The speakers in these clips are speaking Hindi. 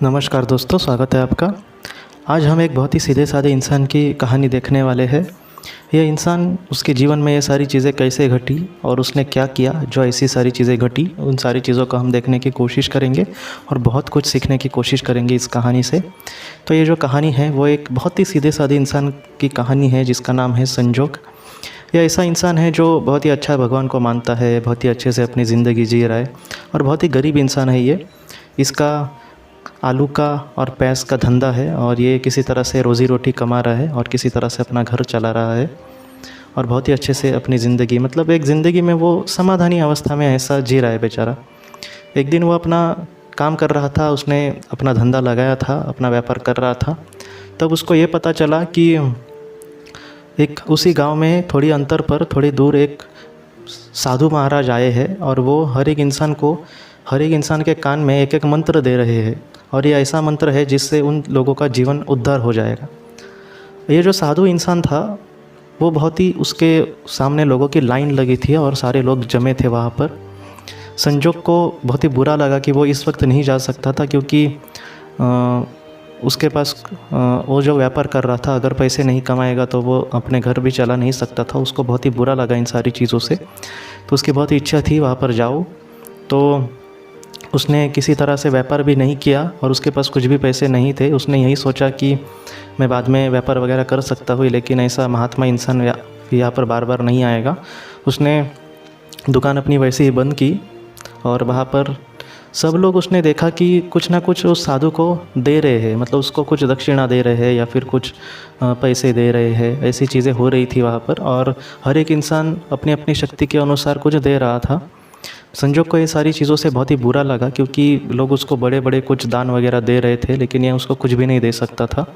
नमस्कार दोस्तों, स्वागत है आपका। आज हम एक बहुत ही सीधे साधे इंसान की कहानी देखने वाले हैं। यह इंसान, उसके जीवन में ये सारी चीज़ें कैसे घटी और उसने क्या किया जो ऐसी सारी चीज़ें घटी, उन सारी चीज़ों को हम देखने की कोशिश करेंगे और बहुत कुछ सीखने की कोशिश करेंगे इस कहानी से। तो ये जो कहानी है वो एक बहुत ही सीधे साधे इंसान की कहानी है जिसका नाम है संजोग। यह ऐसा इंसान है जो बहुत ही अच्छा भगवान को मानता है, बहुत ही अच्छे से अपनी ज़िंदगी जी रहा है और बहुत ही गरीब इंसान है ये। इसका आलू का और प्याज का धंधा है और ये किसी तरह से रोज़ी रोटी कमा रहा है और किसी तरह से अपना घर चला रहा है और बहुत ही अच्छे से अपनी ज़िंदगी, मतलब एक ज़िंदगी में वो समाधानी अवस्था में ऐसा जी रहा है बेचारा। एक दिन वो अपना काम कर रहा था, उसने अपना धंधा लगाया था, अपना व्यापार कर रहा था। तब उसको ये पता चला कि एक उसी गांव में थोड़ी अंतर पर थोड़ी दूर एक साधु महाराज आए हैं और वो हर एक इंसान के कान में एक एक मंत्र दे रहे हैं और ये ऐसा मंत्र है जिससे उन लोगों का जीवन उद्धार हो जाएगा। ये जो साधु इंसान था वो बहुत ही, उसके सामने लोगों की लाइन लगी थी और सारे लोग जमे थे वहाँ पर। संजोग को बहुत ही बुरा लगा कि वो इस वक्त नहीं जा सकता था क्योंकि उसके पास वो जो व्यापार कर रहा था, अगर पैसे नहीं कमाएगा तो वो अपने घर भी चला नहीं सकता था। उसको बहुत ही बुरा लगा इन सारी चीज़ों से, तो उसकी बहुत ही इच्छा थी वहाँ पर जाओ। तो उसने किसी तरह से व्यापार भी नहीं किया और उसके पास कुछ भी पैसे नहीं थे। उसने यही सोचा कि मैं बाद में व्यापार वगैरह कर सकता हूँ, लेकिन ऐसा महात्मा इंसान यहाँ पर बार बार नहीं आएगा। उसने दुकान अपनी वैसे ही बंद की और वहाँ पर सब लोग, उसने देखा कि कुछ ना कुछ उस साधु को दे रहे हैं, मतलब उसको कुछ दक्षिणा दे रहे हैं या फिर कुछ पैसे दे रहे हैं। ऐसी चीज़ें हो रही थी वहाँ पर और हर एक इंसान अपनी अपनी शक्ति के अनुसार कुछ दे रहा था। संजोग को ये सारी चीज़ों से बहुत ही बुरा लगा क्योंकि लोग उसको बड़े बड़े कुछ दान वगैरह दे रहे थे, लेकिन ये उसको कुछ भी नहीं दे सकता था।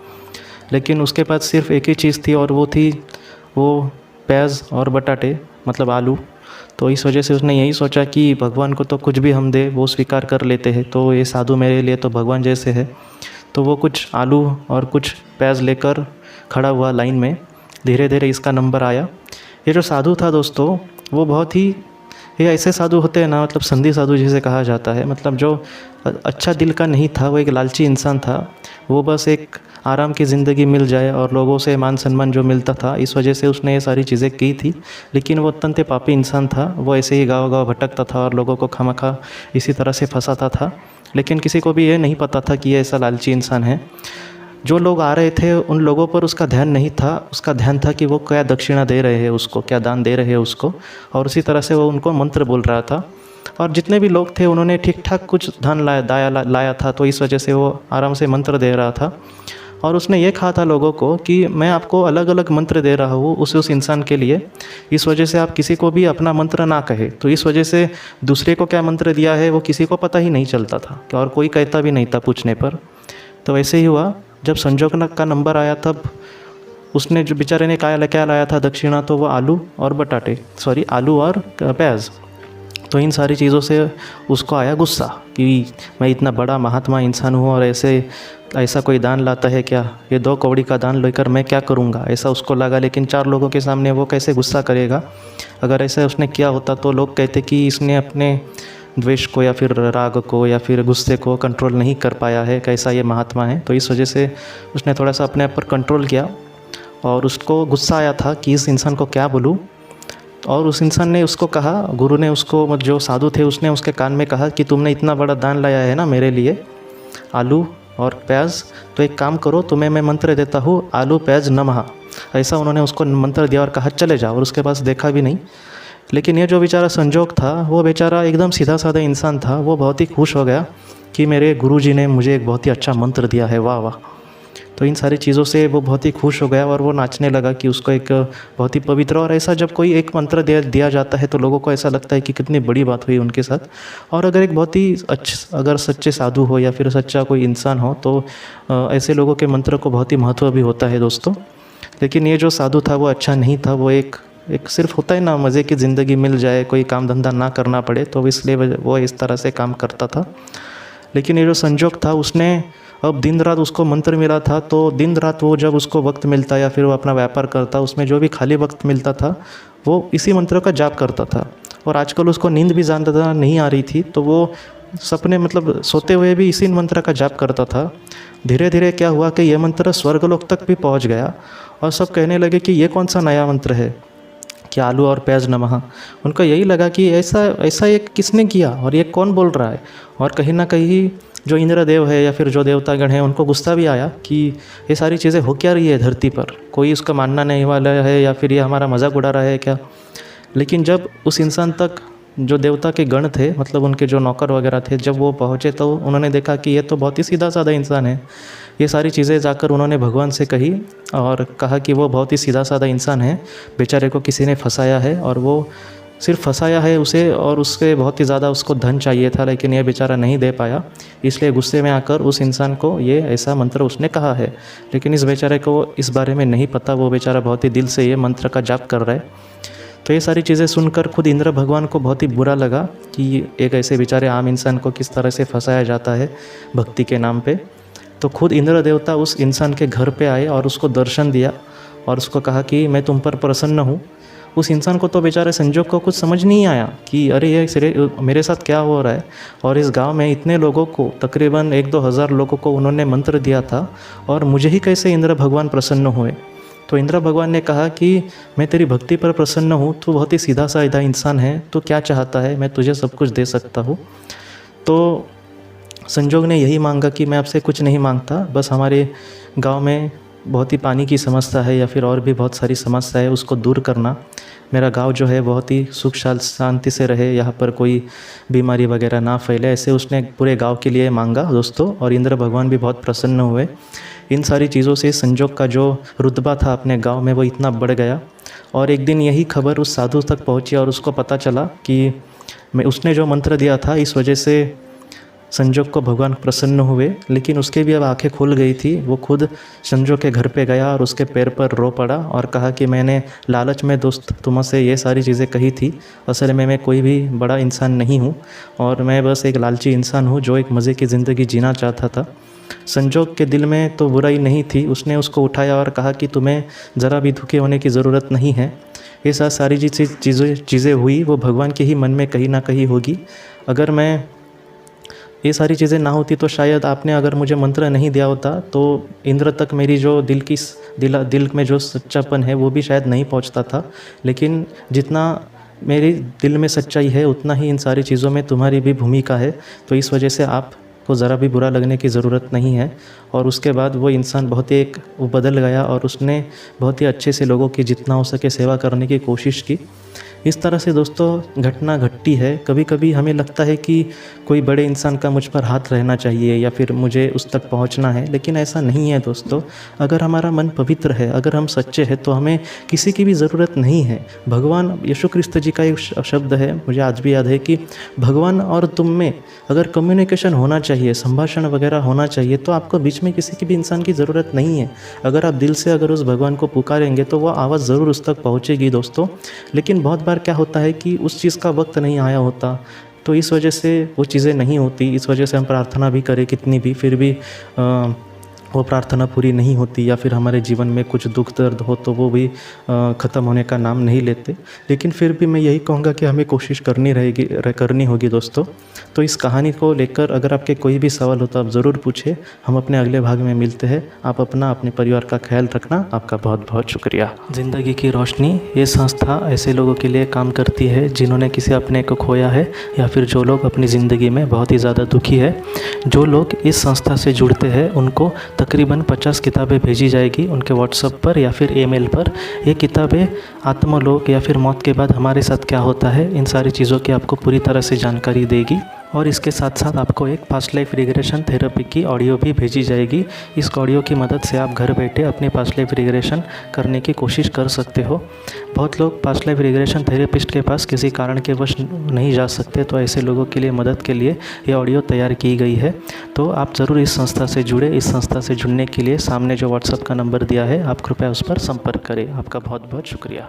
लेकिन उसके पास सिर्फ एक ही चीज़ थी और वो थी वो प्याज और बटाटे, मतलब आलू। तो इस वजह से उसने यही सोचा कि भगवान को तो कुछ भी हम दे वो स्वीकार कर लेते हैं, तो ये साधु मेरे लिए तो भगवान जैसे है। तो वो कुछ आलू और कुछ प्याज लेकर खड़ा हुआ लाइन में। धीरे धीरे इसका नंबर आया। ये जो साधु था दोस्तों, वो बहुत ही, ये ऐसे साधु होते हैं ना, मतलब संधी साधु जिसे कहा जाता है, मतलब जो अच्छा दिल का नहीं था, वो एक लालची इंसान था। वो बस एक आराम की ज़िंदगी मिल जाए और लोगों से मान सम्मान जो मिलता था, इस वजह से उसने ये सारी चीज़ें की थी। लेकिन वो अत्यंत पापी इंसान था। वो ऐसे ही गाँव गाँव भटकता था और लोगों को खामखा इसी तरह से फंसाता था। लेकिन किसी को भी ये नहीं पता था कि ये ऐसा लालची इंसान है। जो लोग आ रहे थे उन लोगों पर उसका ध्यान नहीं था। उसका ध्यान था कि वो क्या दक्षिणा दे रहे हैं उसको, क्या दान दे रहे हैं उसको, और उसी तरह से वो उनको मंत्र बोल रहा था। और जितने भी लोग थे उन्होंने ठीक ठाक कुछ धन लाया था, तो इस वजह से वो आराम से मंत्र दे रहा था। और उसने ये कहा था लोगों को कि मैं आपको अलग अलग मंत्र दे रहा हूँ उस इंसान के लिए, इस वजह से आप किसी को भी अपना मंत्र ना कहे। तो इस वजह से दूसरे को क्या मंत्र दिया है वो किसी को पता ही नहीं चलता था और कोई कहता भी नहीं था पूछने पर। तो वैसे ही हुआ, जब संजोग का नंबर आया तब उसने, जो बेचारे ने क्या लाया था दक्षिणा, तो वो आलू और प्याज। तो इन सारी चीज़ों से उसको आया गुस्सा कि मैं इतना बड़ा महात्मा इंसान हूँ और ऐसा कोई दान लाता है क्या, ये 2 कौड़ी का दान लेकर मैं क्या करूँगा, ऐसा उसको लगा। लेकिन 4 लोगों के सामने वो कैसे गुस्सा करेगा। अगर ऐसा उसने किया होता तो लोग कहते कि इसने अपने द्वेष को या फिर राग को या फिर गुस्से को कंट्रोल नहीं कर पाया है, कैसा ये महात्मा है। तो इस वजह से उसने थोड़ा सा अपने आप पर कंट्रोल किया और उसको गुस्सा आया था कि इस इंसान को क्या बोलूँ। और उस इंसान ने उसको कहा, गुरु ने उसको, जो साधु थे, उसने उसके कान में कहा कि तुमने इतना बड़ा दान लाया है ना मेरे लिए, आलू और प्याज, तो एक काम करो, तुम्हें मैं मंत्र देता हूँ, आलू प्याज नमः। ऐसा उन्होंने उसको मंत्र दिया और कहा चले जाओ, और उसके पास देखा भी नहीं। लेकिन ये जो बेचारा संजोग था, वो बेचारा एकदम सीधा साधा इंसान था। वो बहुत ही खुश हो गया कि मेरे गुरुजी ने मुझे एक बहुत ही अच्छा मंत्र दिया है, वाह वाह। तो इन सारी चीज़ों से वो बहुत ही खुश हो गया और वो नाचने लगा कि उसको एक बहुत ही पवित्र, और ऐसा जब कोई एक मंत्र दिया जाता है तो लोगों को ऐसा लगता है कि कितनी बड़ी बात हुई उनके साथ। और अगर एक बहुत ही अगर सच्चे साधु हो या फिर सच्चा कोई इंसान हो तो ऐसे लोगों के मंत्र को बहुत ही महत्व भी होता है दोस्तों। लेकिन ये जो साधु था वो अच्छा नहीं था। वो एक सिर्फ होता है ना, मज़े की ज़िंदगी मिल जाए, कोई काम धंधा ना करना पड़े, तो इसलिए वो इस तरह से काम करता था। लेकिन ये जो संजोग था, उसने अब दिन रात उसको मंत्र मिला था, तो दिन रात वो जब उसको वक्त मिलता या फिर वो अपना व्यापार करता, उसमें जो भी खाली वक्त मिलता था वो इसी मंत्र का जाप करता था। और आजकल उसको नींद भी ज़्यादा नहीं आ रही थी, तो वो सपने मतलब सोते हुए भी इसी मंत्र का जाप करता था। धीरे धीरे क्या हुआ कि यह मंत्र स्वर्गलोक तक भी पहुंच गया और सब कहने लगे कि ये कौन सा नया मंत्र है, कि आलू और प्याज नमः। उनको यही लगा कि ऐसा ऐसा ये किसने किया और ये कौन बोल रहा है। और कहीं ना कहीं जो इंद्रदेव है या फिर जो देवतागण हैं उनको गुस्सा भी आया कि ये सारी चीज़ें हो क्या रही है धरती पर, कोई उसका मानना नहीं वाला है या फिर ये हमारा मजाक उड़ा रहा है क्या। लेकिन जब उस इंसान तक जो देवता के गण थे, मतलब उनके जो नौकर वगैरह थे, जब वो पहुँचे तो उन्होंने देखा कि ये तो बहुत ही सीधा साधा इंसान है। ये सारी चीज़ें जाकर उन्होंने भगवान से कही और कहा कि वो बहुत ही सीधा साधा इंसान है, बेचारे को किसी ने फंसाया है और वो सिर्फ फंसाया है उसे, और उसके बहुत ही ज़्यादा उसको धन चाहिए था, लेकिन यह बेचारा नहीं दे पाया। इसलिए गुस्से में आकर उस इंसान को ये ऐसा मंत्र उसने कहा है। लेकिन इस बेचारे को इस बारे में नहीं पता, वो बेचारा बहुत ही दिल से ये मंत्र का जाप कर रहा है। तो ये सारी चीज़ें सुनकर खुद इंद्र भगवान को बहुत ही बुरा लगा कि एक ऐसे बेचारे आम इंसान को किस तरह से फंसाया जाता है भक्ति के नाम पे। तो खुद इंद्र देवता उस इंसान के घर पे आए और उसको दर्शन दिया और उसको कहा कि मैं तुम पर प्रसन्न हूँ। उस इंसान को तो बेचारे संजोग को कुछ समझ नहीं आया कि अरे ये मेरे साथ क्या हो रहा है। और इस गांव में इतने लोगों को, तकरीबन 1-2 हज़ार लोगों को उन्होंने मंत्र दिया था और मुझे ही कैसे इंद्र भगवान प्रसन्न हुए। तो इंद्र भगवान ने कहा कि मैं तेरी भक्ति पर प्रसन्न हूँ, तू बहुत ही सीधा साधा इंसान है, तो क्या चाहता है, मैं तुझे सब कुछ दे सकता हूँ। तो संजोग ने यही मांगा कि मैं आपसे कुछ नहीं मांगता, बस हमारे गांव में बहुत ही पानी की समस्या है या फिर और भी बहुत सारी समस्या है, उसको दूर करना। मेरा गांव जो है बहुत ही सुख शांति से रहे, यहाँ पर कोई बीमारी वगैरह ना फैले, ऐसे उसने पूरे गांव के लिए मांगा दोस्तों। और इंद्र भगवान भी बहुत प्रसन्न हुए। इन सारी चीज़ों से संजोग का जो रुतबा था अपने गांव में वो इतना बढ़ गया। और एक दिन यही खबर उस साधु तक पहुंची और उसको पता चला कि उसने जो मंत्र दिया था इस वजह से संजोग को भगवान प्रसन्न हुए। लेकिन उसके भी अब आंखें खुल गई थी। वो खुद संजोग के घर पे गया और उसके पैर पर रो पड़ा और कहा कि मैंने लालच में दोस्त तुमसे ये सारी चीज़ें कही थी, असल में मैं कोई भी बड़ा इंसान नहीं हूँ और मैं बस एक लालची इंसान हूँ जो एक मज़े की ज़िंदगी जीना चाहता था। संजोग के दिल में तो बुराई नहीं थी, उसने उसको उठाया और कहा कि तुम्हें ज़रा भी दुखी होने की ज़रूरत नहीं है। ये सारी चीज़ें हुई वो भगवान के ही मन में कहीं ना कहीं होगी। अगर मैं ये सारी चीज़ें ना होती तो शायद आपने अगर मुझे मंत्र नहीं दिया होता तो इंद्र तक मेरी जो दिल में जो सच्चापन है वो भी शायद नहीं पहुंचता था। लेकिन जितना मेरे दिल में सच्चाई है उतना ही इन सारी चीज़ों में तुम्हारी भी भूमिका है, तो इस वजह से आपको ज़रा भी बुरा लगने की ज़रूरत नहीं है। और उसके बाद वो इंसान बहुत ही वो बदल गया और उसने बहुत ही अच्छे से लोगों की जितना हो सके सेवा करने की कोशिश की। इस तरह से दोस्तों घटना घटती है। कभी कभी हमें लगता है कि कोई बड़े इंसान का मुझ पर हाथ रहना चाहिए या फिर मुझे उस तक पहुंचना है, लेकिन ऐसा नहीं है दोस्तों। अगर हमारा मन पवित्र है, अगर हम सच्चे हैं तो हमें किसी की भी ज़रूरत नहीं है। भगवान यीशु क्रिस्त जी का एक शब्द है, मुझे आज भी याद है, कि भगवान और तुम में अगर कम्युनिकेशन होना चाहिए, संभाषण वगैरह होना चाहिए, तो आपको बीच में किसी की भी इंसान की ज़रूरत नहीं है। अगर आप दिल से अगर उस भगवान को पुकारेंगे तो वो आवाज़ ज़रूर उस तक पहुँचेगी दोस्तों। लेकिन बहुत बार क्या होता है कि उस चीज़ का वक्त नहीं आया होता, तो इस वजह से वो चीज़ें नहीं होती। इस वजह से हम प्रार्थना भी करें कितनी भी, फिर भी वो प्रार्थना पूरी नहीं होती, या फिर हमारे जीवन में कुछ दुख दर्द हो तो वो भी ख़त्म होने का नाम नहीं लेते। लेकिन फिर भी मैं यही कहूँगा कि हमें कोशिश करनी होगी दोस्तों। तो इस कहानी को लेकर अगर आपके कोई भी सवाल हो तो आप ज़रूर पूछें। हम अपने अगले भाग में मिलते हैं। आप अपने परिवार का ख्याल रखना। आपका बहुत बहुत शुक्रिया। ज़िंदगी की रोशनी ये संस्था ऐसे लोगों के लिए काम करती है जिन्होंने किसी अपने को खोया है या फिर जो लोग अपनी ज़िंदगी में बहुत ही ज़्यादा दुखी है। जो लोग इस संस्था से जुड़ते हैं उनको तकरीबन 50 किताबें भेजी जाएगी उनके व्हाट्सएप पर या फिर ईमेल पर। ये किताबें आत्मलोक या फिर मौत के बाद हमारे साथ क्या होता है, इन सारी चीज़ों की आपको पूरी तरह से जानकारी देगी। और इसके साथ साथ आपको एक पास्ट लाइफ रिग्रेशन थेरेपी की ऑडियो भी भेजी जाएगी। इस ऑडियो की मदद से आप घर बैठे अपनी पास्ट लाइफ रिग्रेशन करने की कोशिश कर सकते हो। बहुत लोग पास्ट लाइफ रिग्रेशन थेरेपिस्ट के पास किसी कारण के वश नहीं जा सकते, तो ऐसे लोगों के लिए मदद के लिए ये ऑडियो तैयार की गई है। तो आप ज़रूर इस संस्था से जुड़े। इस संस्था से जुड़ने के लिए सामने जो व्हाट्सएप का नंबर दिया है आप कृपया उस पर संपर्क करें। आपका बहुत बहुत शुक्रिया।